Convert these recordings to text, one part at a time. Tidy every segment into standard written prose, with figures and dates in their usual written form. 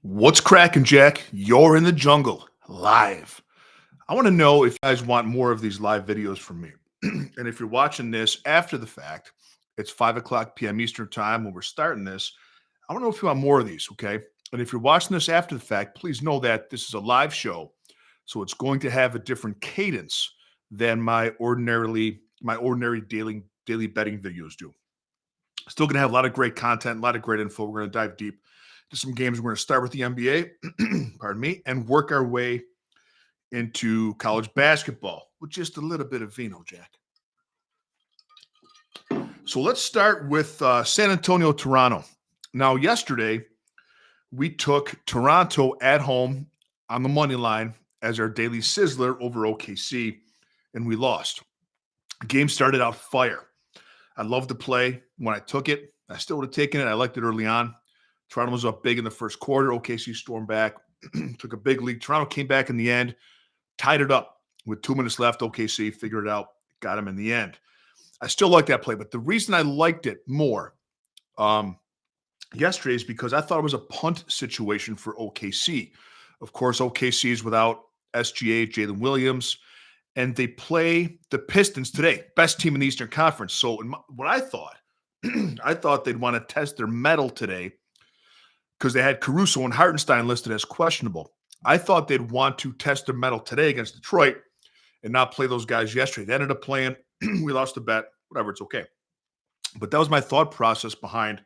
What's cracking, Jack? You're in the jungle live. I want to know if you guys want more of these live videos from me. And if you're watching this after the fact, it's 5 o'clock p.m. Eastern time when we're starting this. I want to know if you want more of these, okay? And if you're watching this after the fact, please know that this is a live show. So it's going to have a different cadence than my ordinary daily betting videos do. Still going to have a lot of great content, a lot of great info. We're going to dive deep to some games. We're going to start with the NBA, pardon me, and work our way into college basketball with just a little bit of vino, Jack. So let's start with San Antonio, Toronto. Now, yesterday, we took Toronto at home on the money line as our daily sizzler over OKC, and we lost. The game started out fire. I loved the play when I took it. I still would have taken it. I liked it early on. Toronto was up big in the first quarter. OKC stormed back, took a big lead. Toronto came back in the end, tied it up with 2 minutes left. OKC figured it out, got him in the end. I still like that play, but the reason I liked it more yesterday is because I thought it was a punt situation for OKC. Of course, OKC is without SGA, Jalen Williams, and they play the Pistons today, best team in the Eastern Conference. So what I thought, I thought they'd want to test their mettle today because they had Caruso and Hartenstein listed as questionable. I thought they'd want to test their mettle today against Detroit and not play those guys yesterday. They ended up playing. We lost the bet. Whatever, it's okay. But that was my thought process behind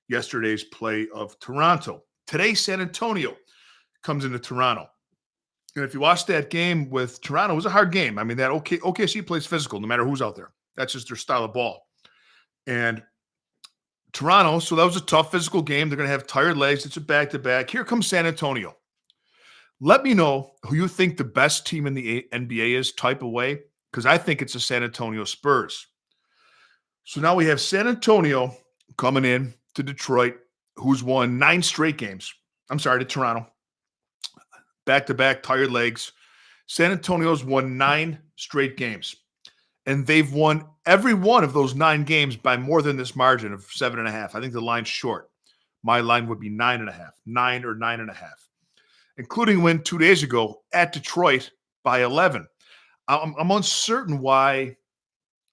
yesterday's play of Toronto. Today, San Antonio comes into Toronto. And if you watch that game with Toronto, it was a hard game. I mean, that OKC plays physical no matter who's out there. That's just their style of ball. And Toronto, so that was a tough physical game. They're going to have tired legs. It's a back-to-back. Here comes San Antonio. Let me know who you think the best team in the NBA is, type away, because I think it's the San Antonio Spurs. So now we have San Antonio coming in to Detroit, who's won 9 straight games. I'm sorry, to Toronto. Back-to-back, tired legs. San Antonio's won 9 straight games. And they've won every one of those 9 games by more than this margin of 7.5. I think the line's short. My line would be 9.5, 9 or 9.5, including win 2 days ago at Detroit by 11. I'm uncertain why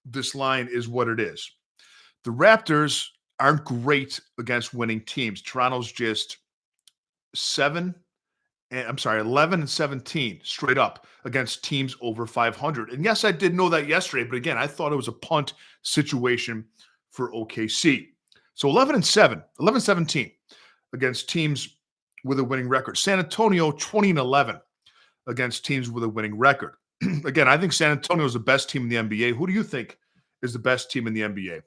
this line is what it is. The Raptors aren't great against winning teams. Toronto's just 11 and 17 straight up against teams over 500. And yes, I did know that yesterday, but again, I thought it was a punt situation for OKC. So 11-17 against teams with a winning record. San Antonio 20-11 against teams with a winning record. Again, I think San Antonio is the best team in the NBA. Who do you think is the best team in the NBA?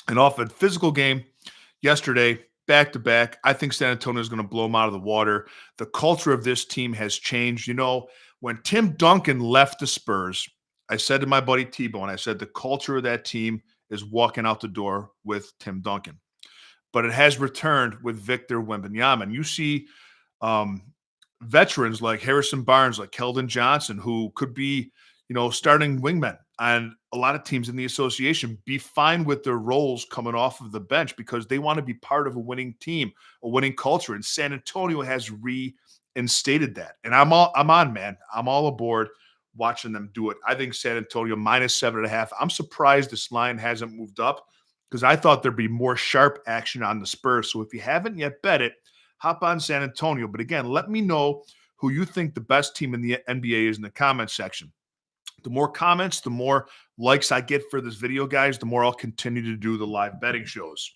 And off a physical game yesterday, back-to-back, I think San Antonio is going to blow them out of the water. The culture of this team has changed. You know, when Tim Duncan left the Spurs, I said to my buddy T-Bone, I said the culture of that team is walking out the door with Tim Duncan. But it has returned with Victor Wembanyama. You see veterans like Harrison Barnes, like Keldon Johnson, who could be, starting wingmen on a lot of teams in the association, be fine with their roles coming off of the bench because they want to be part of a winning team, a winning culture. And San Antonio has reinstated that. And I'm on, man. I'm all aboard watching them do it. I think San Antonio minus 7.5. I'm surprised this line hasn't moved up because I thought there'd be more sharp action on the Spurs. So if you haven't yet bet it, hop on San Antonio. But again, let me know who you think the best team in the NBA is in the comments section. The more comments, the more likes I get for this video, guys, the more I'll continue to do the live betting shows.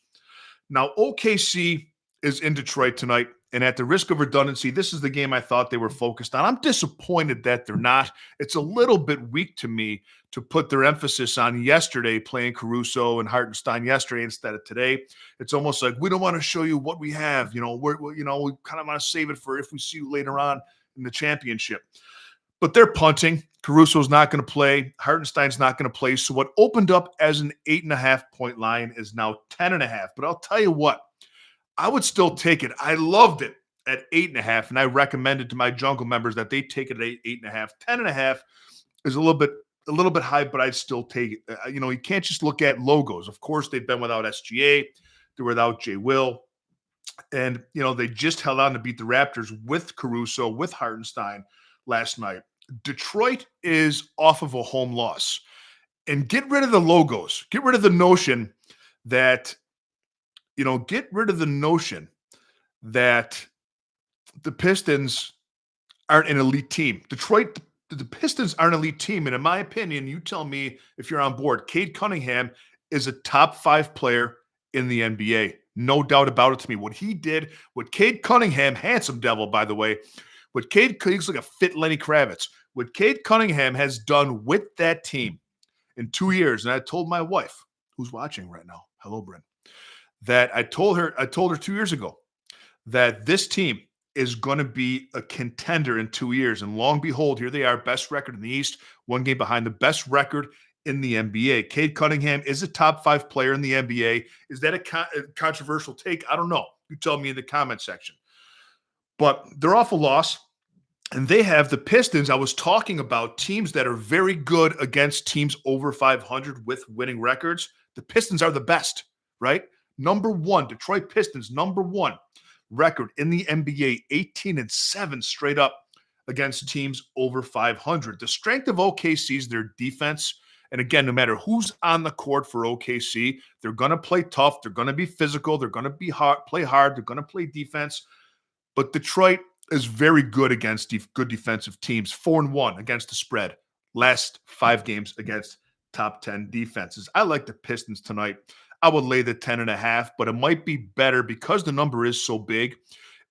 Now, OKC is in Detroit tonight, and at the risk of redundancy, this is the game I thought they were focused on. I'm disappointed that they're not. It's a little bit weak to me to put their emphasis on yesterday, playing Caruso and Hartenstein yesterday instead of today. It's almost like we don't want to show you what we have. We kind of want to save it for if we see you later on in the championship. But they're punting. Caruso's not going to play. Hartenstein's not going to play. So what opened up as an 8.5-point line is now 10.5. But I'll tell you what, I would still take it. I loved it at 8.5, and I recommended to my jungle members that they take it at 8.5. 10.5 is a little bit high, but I'd still take it. You can't just look at logos. Of course, they've been without SGA. They're without J. Will. And, they just held on to beat the Raptors with Caruso, with Hartenstein last night. Detroit is off of a home loss. And get rid of the logos. Get rid of the notion that, get rid of the notion that the Pistons aren't an elite team. Detroit, the Pistons aren't an elite team. And in my opinion, you tell me if you're on board, Cade Cunningham is a top 5 player in the NBA. No doubt about it to me. What he did, what Cade Cunningham, handsome devil, by the way, he's like a fit Lenny Kravitz. What Cade Cunningham has done with that team in 2 years, and I told my wife, who's watching right now, hello, Bryn, that I told her 2 years ago that this team is going to be a contender in 2 years. And long behold, here they are, best record in the East, one game behind the best record in the NBA. Cade Cunningham is a top 5 player in the NBA. Is that a controversial take? I don't know. You tell me in the comment section. But they're off a loss. And they have the Pistons. I was talking about teams that are very good against teams over 500 with winning records. The Pistons are the best, right? Number 1, Detroit Pistons, number 1 record in the NBA, 18-7 straight up against teams over 500. The strength of OKC is their defense. And again, no matter who's on the court for OKC, they're going to play tough. They're going to be physical. They're going to be hard, play hard. They're going to play defense. But Detroit is very good against good defensive teams. 4-1 against the spread. Last 5 games against top 10 defenses. I like the Pistons tonight. I would lay the 10.5, but it might be better because the number is so big.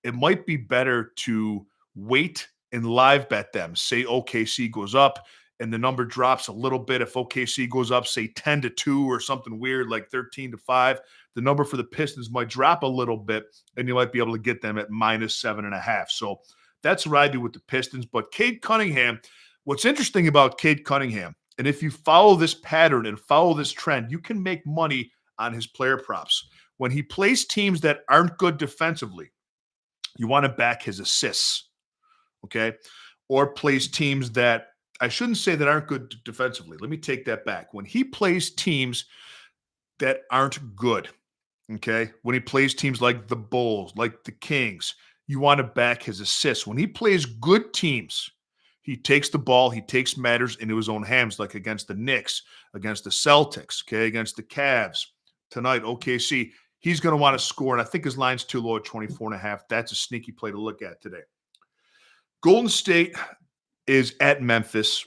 It might be better to wait and live bet them. Say OKC goes up and the number drops a little bit. If OKC goes up, say 10-2 or something weird like 13-5, the number for the Pistons might drop a little bit and you might be able to get them at -7.5. So that's what I do with the Pistons. But Cade Cunningham, what's interesting about Cade Cunningham, and if you follow this pattern and follow this trend, you can make money on his player props. When he plays teams that aren't good defensively, you want to back his assists, okay? Or plays teams that, I shouldn't say that aren't good defensively. Let me take that back. When he plays teams that aren't good, okay? When he plays teams like the Bulls, like the Kings, you want to back his assists. When he plays good teams, he takes the ball, he takes matters into his own hands, like against the Knicks, against the Celtics, okay, against the Cavs. Tonight, OKC, he's going to want to score, and I think his line's too low at 24.5. That's a sneaky play to look at today. Golden State is at Memphis.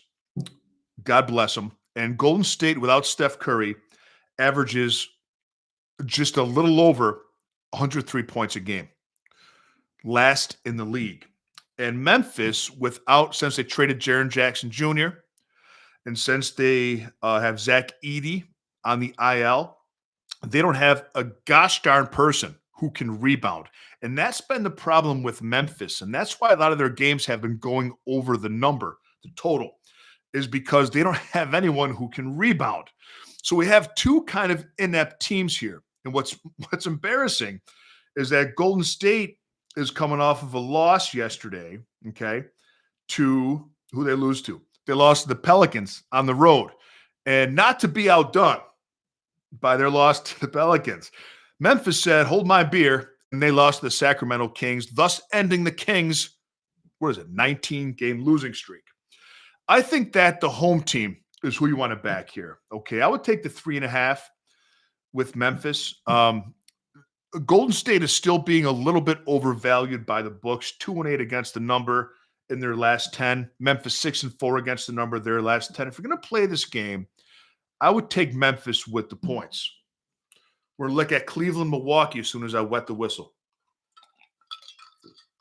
God bless them. And Golden State, without Steph Curry, averages just a little over 103 points a game. Last in the league. And Memphis, since they traded Jaren Jackson Jr., and since they have Zach Edey on the IL, they don't have a gosh darn person who can rebound. And that's been the problem with Memphis. And that's why a lot of their games have been going over the number, the total, is because they don't have anyone who can rebound. So we have 2 kind of inept teams here. And what's embarrassing is that Golden State is coming off of a loss yesterday, okay, to who they lose to. They lost to the Pelicans on the road. And not to be outdone by their loss to the Pelicans, Memphis said, hold my beer, and they lost to the Sacramento Kings, thus ending the Kings, 19-game losing streak. I think that the home team is who you want to back here. Okay, I would take the 3.5 with Memphis. Golden State is still being a little bit overvalued by the books. 2-8 against the number in their last 10. Memphis 6-4 against the number their last 10. If you're going to play this game, I would take Memphis with the points. We're going to look at Cleveland, Milwaukee as soon as I wet the whistle.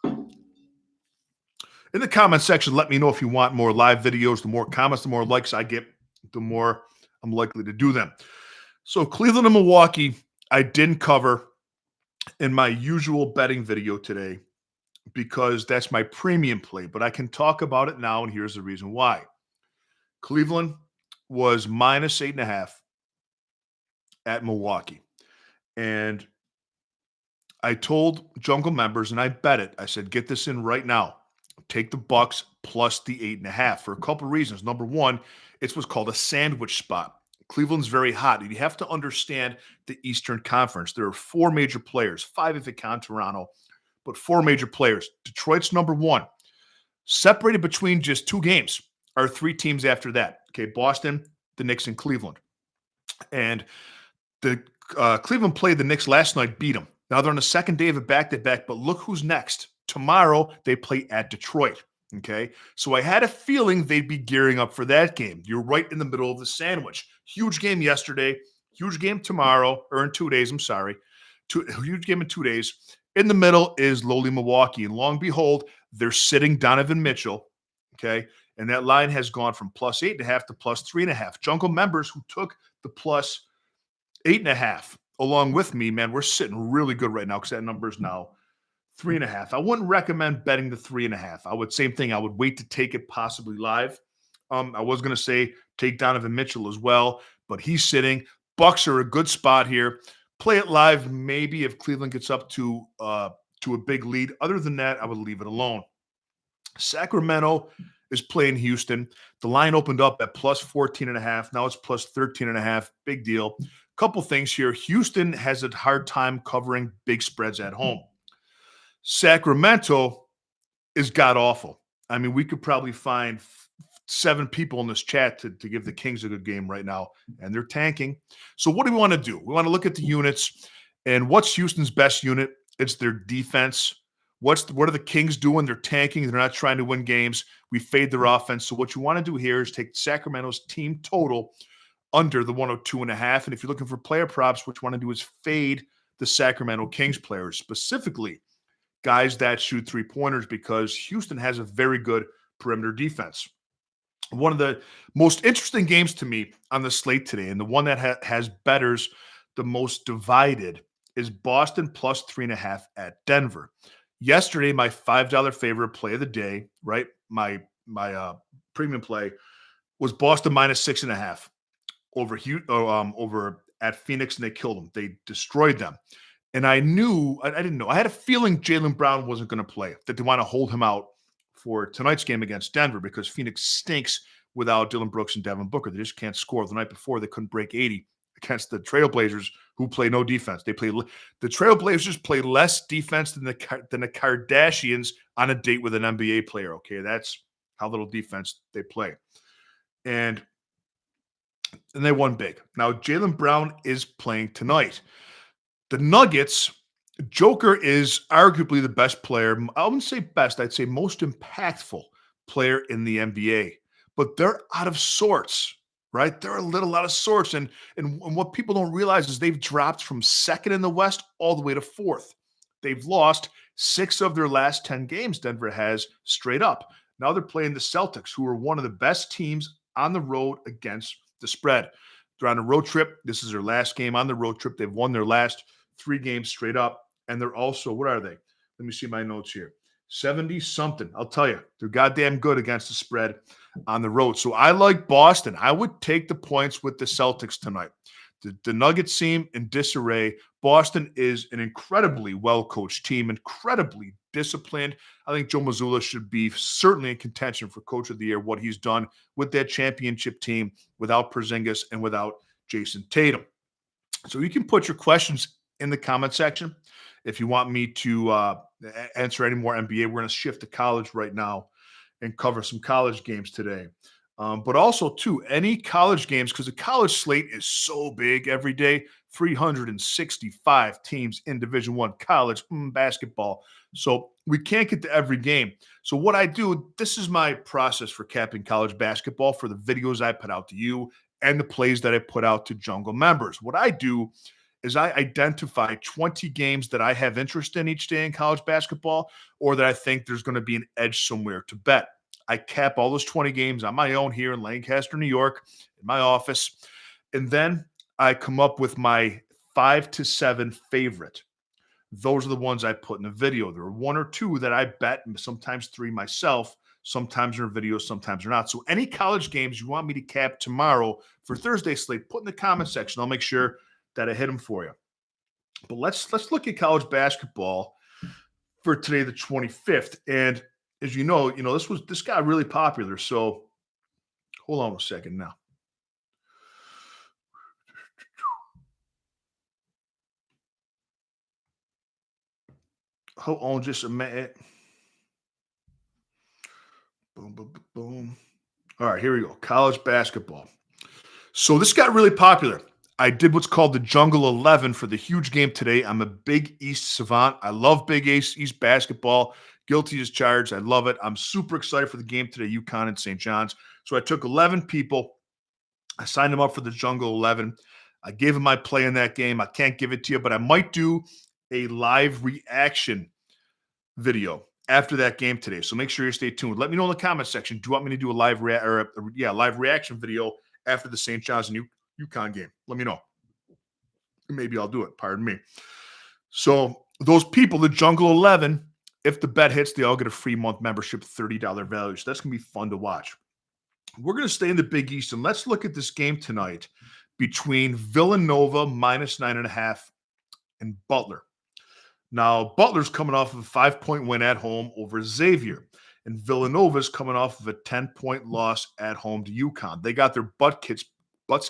In the comment section, let me know if you want more live videos. The more comments, the more likes I get, the more I'm likely to do them. So Cleveland and Milwaukee, I didn't cover in my usual betting video today because that's my premium play, but I can talk about it now, and here's the reason why. Cleveland was -8.5 at Milwaukee. And I told Jungle members, and I bet it, I said, get this in right now. Take the Bucks plus the 8.5 for a couple reasons. Number one, it's what's called a sandwich spot. Cleveland's very hot. You have to understand the Eastern Conference. There are four major players, five if you count Toronto, but four major players. Detroit's number one. Separated between just two games are three teams after that. Okay, Boston, the Knicks, and Cleveland. And the Cleveland played the Knicks last night, beat them. Now they're on the second day of a back-to-back, but look who's next. Tomorrow, they play at Detroit. Okay, so I had a feeling they'd be gearing up for that game. You're right in the middle of the sandwich. Huge game yesterday, huge game tomorrow, or in 2 days, I'm sorry. Huge game in 2 days. In the middle is lowly Milwaukee, and long behold, they're sitting Donovan Mitchell, okay? And that line has gone from +8.5 to +3.5. Jungle members who took the +8.5 along with me, man, we're sitting really good right now because that number is now 3.5. I wouldn't recommend betting the 3.5. I would same thing. I would wait to take it possibly live. I was going to say take Donovan Mitchell as well, but he's sitting. Bucks are a good spot here. Play it live maybe if Cleveland gets up to a big lead. Other than that, I would leave it alone. Sacramento is playing Houston. The line opened up at +14.5. Now it's +13.5. Big deal. Couple things here. Houston has a hard time covering big spreads at home. Sacramento is god-awful. I mean, we could probably find 7 people in this chat to give the Kings a good game right now, and they're tanking. So what do we want to do? We want to look at the units, and what's Houston's best unit? It's their defense. What are the Kings doing? They're tanking. They're not trying to win games. We fade their offense. So what you want to do here is take Sacramento's team total under the 102.5. And if you're looking for player props, what you want to do is fade the Sacramento Kings players, specifically guys that shoot three-pointers, because Houston has a very good perimeter defense. One of the most interesting games to me on the slate today, and the one that has bettors the most divided, is Boston +3.5 at Denver. Yesterday, my $5 favorite play of the day, right? My premium play was Boston -6.5 over at Phoenix, and they killed them. They destroyed them. And I didn't know. I had a feeling Jaylen Brown wasn't going to play, that they want to hold him out for tonight's game against Denver because Phoenix stinks without Dillon Brooks and Devin Booker. They just can't score. The night before, they couldn't break 80 against the Trailblazers, who play no defense. The Trailblazers play less defense than the Kardashians on a date with an NBA player, okay? That's how little defense they play. And they won big. Now, Jaylen Brown is playing tonight. The Nuggets, Joker is arguably the best player. I wouldn't say best. I'd say most impactful player in the NBA. But they're out of sorts, right? They're a little out of sorts. And what people don't realize is they've dropped from second in the West all the way to fourth. They've lost 6 of their last 10 games, Denver has, straight up. Now they're playing the Celtics, who are one of the best teams on the road against the spread. They're on a road trip. This is their last game on the road trip. They've won their last 3 games straight up. And they're also, what are they? Let me see my notes here. 70-something. I'll tell you, they're goddamn good against the spread on the road. So I like Boston. I would take the points with the Celtics tonight. The Nuggets seem in disarray. Boston is an incredibly well-coached team, incredibly disciplined. I think Joe Mazzulla should be certainly in contention for Coach of the Year, what he's done with that championship team without Porzingis and without Jason Tatum. So you can put your questions in the comment section. If you want me to answer any more NBA, we're going to shift to college right now and cover some college games today. But also, too, any college games, because the college slate is so big every day, 365 teams in Division I college basketball. So we can't get to every game. So what I do, this is my process for capping college basketball for the videos I put out to you and the plays that I put out to Jungle members. What I do is I identify 20 games that I have interest in each day in college basketball, or that I think there's going to be an edge somewhere to bet. I cap all those 20 games on my own here in Lancaster, New York, in my office. And then I come up with my 5 to 7 favorite. Those are the ones I put in the video. There are 1 or 2 that I bet, and sometimes 3 myself. Sometimes they're videos, sometimes they're not. So any college games you want me to cap tomorrow for Thursday slate, put in the comment section. I'll make sure that I hit them for you. But let's look at college basketball for today, the 25th. And as you know, this got really popular. So hold on a second now. Hold on just a minute. Boom, boom, boom, boom. All right, here we go. College basketball. So this got really popular. I did what's called the Jungle 11 for the huge game today. I'm a Big East savant. I love Big East basketball. Guilty as charged. I love it. I'm super excited for the game today, UConn and St. John's. So I took 11 people. I signed them up for the Jungle 11. I gave them my play in that game. I can't give it to you, but I might do a live reaction video after that game today. So make sure you stay tuned. Let me know in the comment section. Do you want me to do a live reaction video after the St. John's and UConn game? Let me know. Maybe I'll do it. Pardon me. So those people, the Jungle 11, if the bet hits, they all get a free month membership, $30 value. So that's going to be fun to watch. We're going to stay in the Big East, and let's look at this game tonight between Villanova -9.5 and Butler. Now, Butler's coming off of a 5-point win at home over Xavier, and Villanova's coming off of a 10-point loss at home to UConn. They got their butts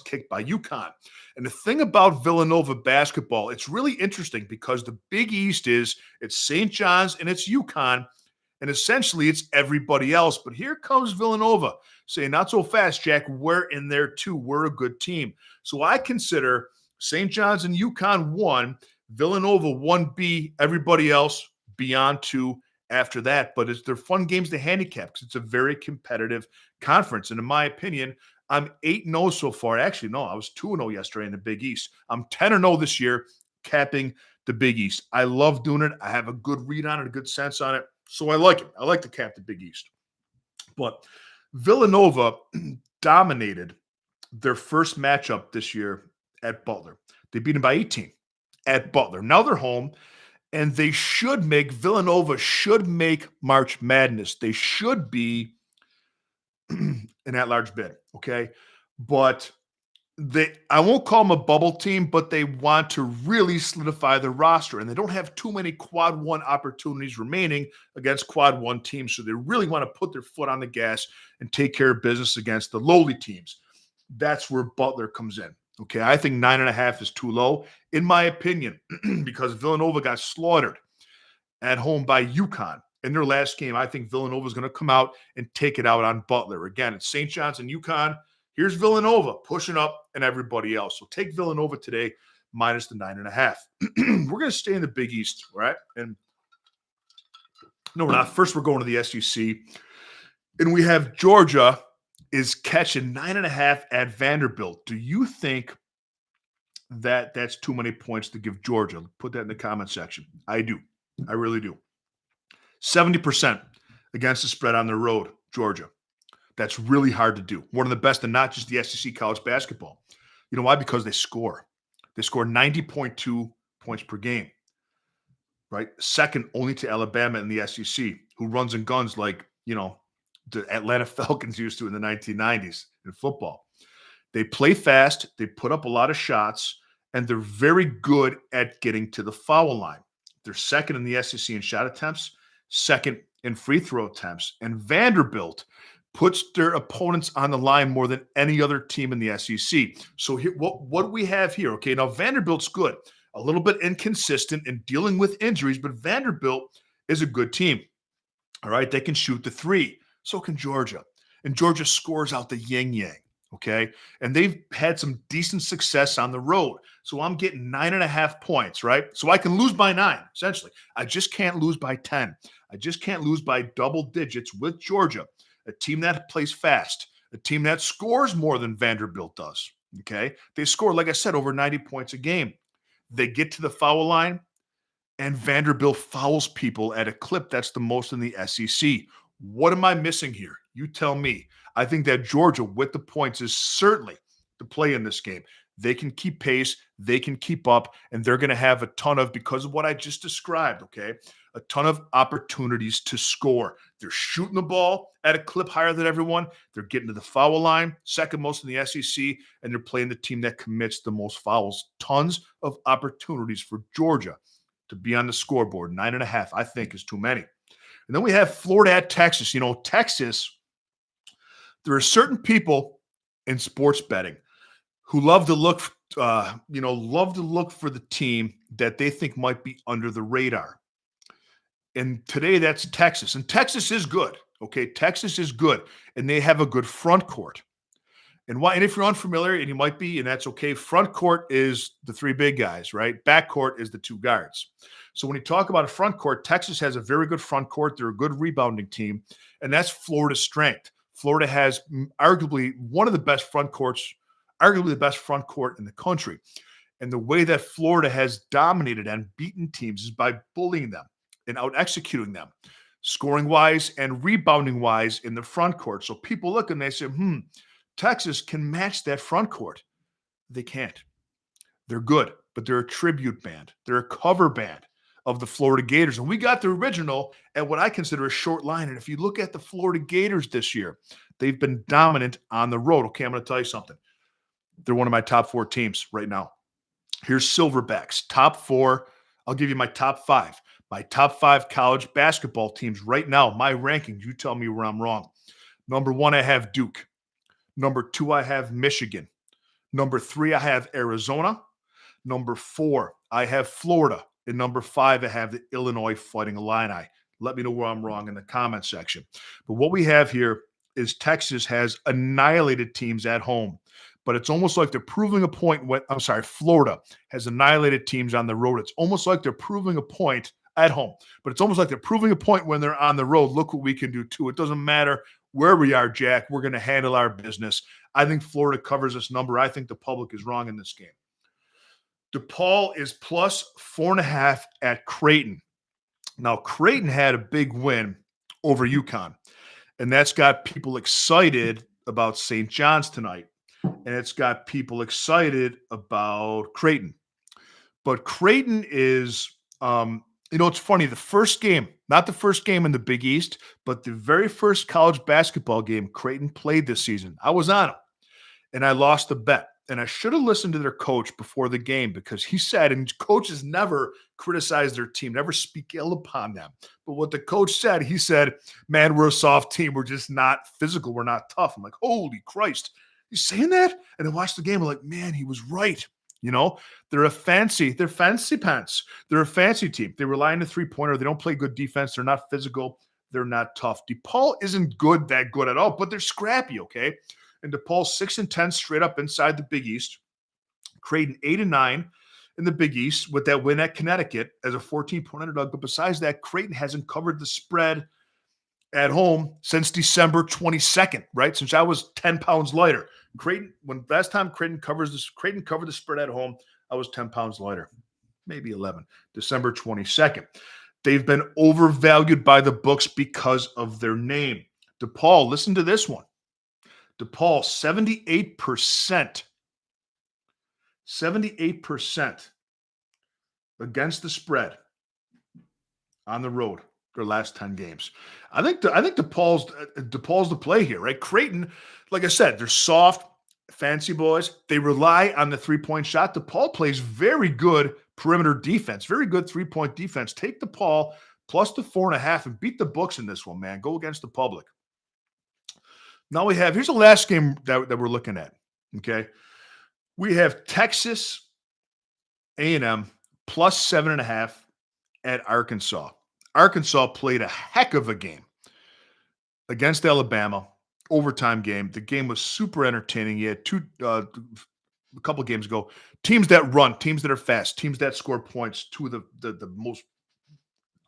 kicked by UConn. And the thing about Villanova basketball, it's really interesting because the Big East it's St. John's and it's UConn, and essentially it's everybody else. But here comes Villanova saying, not so fast, Jack. We're in there too. We're a good team. So I consider St. John's and UConn 1, Villanova 1B, everybody else beyond 2 after that. But they're fun games to handicap because it's a very competitive conference. And in my opinion, I'm 8-0 so far. Actually, no, I was 2-0 yesterday in the Big East. I'm 10-0 this year, capping the Big East. I love doing it. I have a good read on it, a good sense on it. So I like it. I like to cap the Big East. But Villanova dominated their first matchup this year at Butler. They beat them by 18 at Butler. Now they're home, and Villanova should make March Madness. They should be an at-large bid, okay? But I won't call them a bubble team, but they want to really solidify their roster, and they don't have too many quad 1 opportunities remaining against quad 1 teams, so they really want to put their foot on the gas and take care of business against the lowly teams. That's where Butler comes in, okay? I think 9.5 is too low, in my opinion, because Villanova got slaughtered at home by UConn in their last game. I think Villanova is going to come out and take it out on Butler. Again, it's St. John's and UConn. Here's Villanova pushing up and everybody else. So take Villanova today minus the 9.5. We're going to stay in the Big East, right? And no, we're not. First, we're going to the SEC. And we have Georgia is catching 9.5 at Vanderbilt. Do you think that that's too many points to give Georgia? Put that in the comment section. I do. I really do. 70% against the spread on the road, Georgia. That's really hard to do. One of the best, and not just the SEC college basketball. You know why? Because they score. They score 90.2 points per game, right? Second only to Alabama in the SEC, who runs and guns like, the Atlanta Falcons used to in the 1990s in football. They play fast. They put up a lot of shots, and they're very good at getting to the foul line. They're second in the SEC in shot attempts, second in free throw attempts, and Vanderbilt puts their opponents on the line more than any other team in the SEC. So here, what do we have here? Okay, now Vanderbilt's good. A little bit inconsistent in dealing with injuries, but Vanderbilt is a good team. All right, they can shoot the 3. So can Georgia. And Georgia scores out the yin-yang, okay? And they've had some decent success on the road. So I'm getting 9.5 points, right? So I can lose by 9, essentially. I just can't lose by 10. I just can't lose by double digits with Georgia. A team that plays fast, a team that scores more than Vanderbilt does, okay? They score, like I said, over 90 points a game. They get to the foul line, and Vanderbilt fouls people at a clip that's the most in the SEC. What am I missing here? You tell me. I think that Georgia, with the points, is certainly the play in this game. They can keep pace, they can keep up, and they're going to have a ton of, because of what I just described, okay, a ton of opportunities to score. They're shooting the ball at a clip higher than everyone. They're getting to the foul line, second most in the SEC, and they're playing the team that commits the most fouls. Tons of opportunities for Georgia to be on the scoreboard. 9.5, I think, is too many. And then we have Florida at Texas. Texas, there are certain people in sports betting who love to look for the team that they think might be under the radar. And today that's Texas. And Texas is good. Okay. Texas is good. And they have a good front court. And if you're unfamiliar, and you might be, and that's okay, front court is the three big guys, right? Back court is the two guards. So when you talk about a front court, Texas has a very good front court. They're a good rebounding team, and that's Florida's strength. Florida has arguably one of the best front courts, arguably the best front court in the country. And the way that Florida has dominated and beaten teams is by bullying them and out executing them, scoring wise and rebounding wise in the front court. So people look and they say, Texas can match that front court. They can't. They're good, but they're a tribute band. They're a cover band of the Florida Gators. And we got the original at what I consider a short line. And if you look at the Florida Gators this year, they've been dominant on the road. Okay, I'm going to tell you something. They're one of my top 4 teams right now. Here's Silverbacks, top 4. I'll give you my top 5. My top 5 college basketball teams right now, my rankings. You tell me where I'm wrong. Number 1, I have Duke. Number 2, I have Michigan. Number 3, I have Arizona. Number 4, I have Florida. And number 5, I have the Illinois Fighting Illini. Let me know where I'm wrong in the comment section. But what we have here is Texas has annihilated teams at home. But it's almost like they're proving a point when, Florida has annihilated teams on the road. It's almost like they're proving a point at home. But it's almost like they're proving a point when they're on the road. Look what we can do too. It doesn't matter where we are, Jack. We're going to handle our business. I think Florida covers this number. I think the public is wrong in this game. DePaul is plus 4.5 at Creighton. Now, Creighton had a big win over UConn, and that's got people excited about St. John's tonight, and it's got people excited about Creighton. But Creighton is, it's funny, the first game, not the first game in the Big East, but the very first college basketball game Creighton played this season, I was on them, and I lost the bet. And I should have listened to their coach before the game because he said, and coaches never criticize their team, never speak ill upon them. But what the coach said, he said, man, we're a soft team. We're just not physical. We're not tough. I'm like, holy Christ. He's saying that? And I watched the game. I'm like, man, he was right. They're fancy pants. They're a fancy team. They rely on the three-pointer. They don't play good defense. They're not physical. They're not tough. DePaul isn't that good at all, but they're scrappy, okay? And DePaul 6-10 straight up inside the Big East. Creighton 8-9 in the Big East with that win at Connecticut as a 14-point underdog. But besides that, Creighton hasn't covered the spread at home since December 22nd, right? Since I was 10 pounds lighter. Last time Creighton covered the spread at home, I was 10 pounds lighter, maybe 11, December 22nd. They've been overvalued by the books because of their name. DePaul, listen to this one. DePaul, 78%. 78% against the spread on the road their last 10 games. I think DePaul's the play here, right? Creighton, like I said, they're soft, fancy boys. They rely on the three-point shot. DePaul plays very good perimeter defense, very good three-point defense. Take DePaul plus the 4.5 and beat the books in this one, man. Go against the public. Now here's the last game that we're looking at, okay? We have Texas A&M plus 7.5 at Arkansas. Arkansas played a heck of a game against Alabama, overtime game. The game was super entertaining. You had a couple games ago, teams that run, teams that are fast, teams that score points, two of the most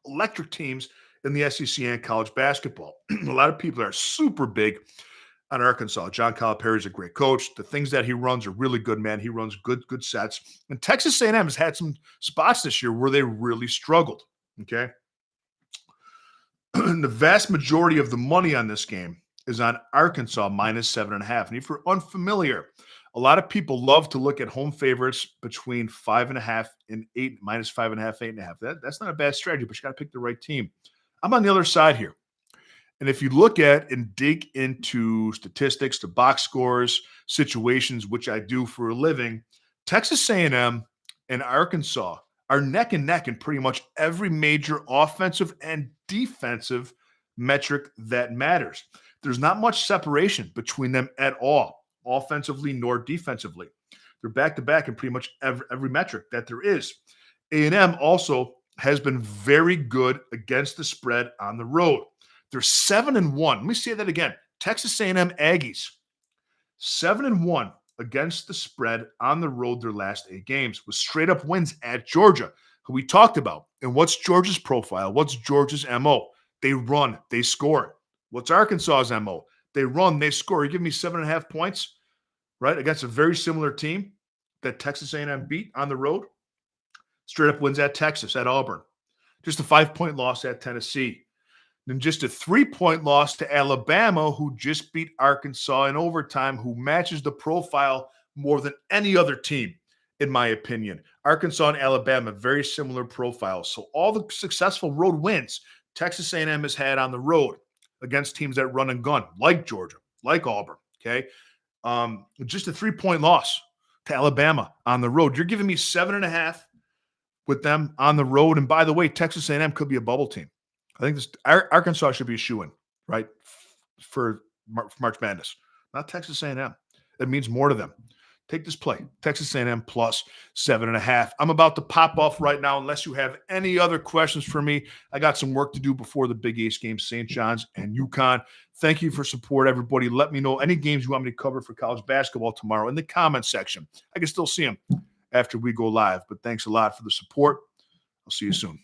electric teams in the SEC and college basketball. A lot of people are super big on Arkansas. John Calipari is a great coach. The things that he runs are really good, man. He runs good sets. And Texas A&M has had some spots this year where they really struggled, okay? The vast majority of the money on this game is on Arkansas minus 7.5. And if you're unfamiliar, a lot of people love to look at home favorites between 5.5 and 8, minus 5.5, 8.5. That's not a bad strategy, but you got to pick the right team. I'm on the other side here. And if you look at and dig into statistics, the box scores, situations, which I do for a living, Texas A&M and Arkansas are neck and neck in pretty much every major offensive and defensive metric that matters. There's not much separation between them at all, offensively nor defensively. They're back-to-back in pretty much every metric that there is. A&M also has been very good against the spread on the road. They're 7-1. Let me say that again. Texas A&M Aggies, 7-1 against the spread on the road their last 8 games with straight up wins at Georgia, who we talked about. And what's Georgia's profile? What's Georgia's MO? They run, they score. What's Arkansas's MO? They run, they score. You give me 7.5 points, right, against a very similar team that Texas A&M beat on the road. Straight up wins at Texas, at Auburn. Just a 5-point loss at Tennessee. Then just a 3-point loss to Alabama, who just beat Arkansas in overtime, who matches the profile more than any other team, in my opinion. Arkansas and Alabama, very similar profiles. So all the successful road wins Texas A&M has had on the road against teams that run and gun, like Georgia, like Auburn, okay? Just a 3-point loss to Alabama on the road. You're giving me 7.5 with them on the road. And by the way, Texas A&M could be a bubble team. I think Arkansas should be a shoo-in, right, for March Madness, not Texas A&M. It means more to them. Take this play, Texas A&M plus 7.5. I'm about to pop off right now unless you have any other questions for me. I got some work to do before the Big East game, St. John's and UConn. Thank you for support, everybody. Let me know any games you want me to cover for college basketball tomorrow in the comment section. I can still see them after we go live, but thanks a lot for the support. I'll see you soon.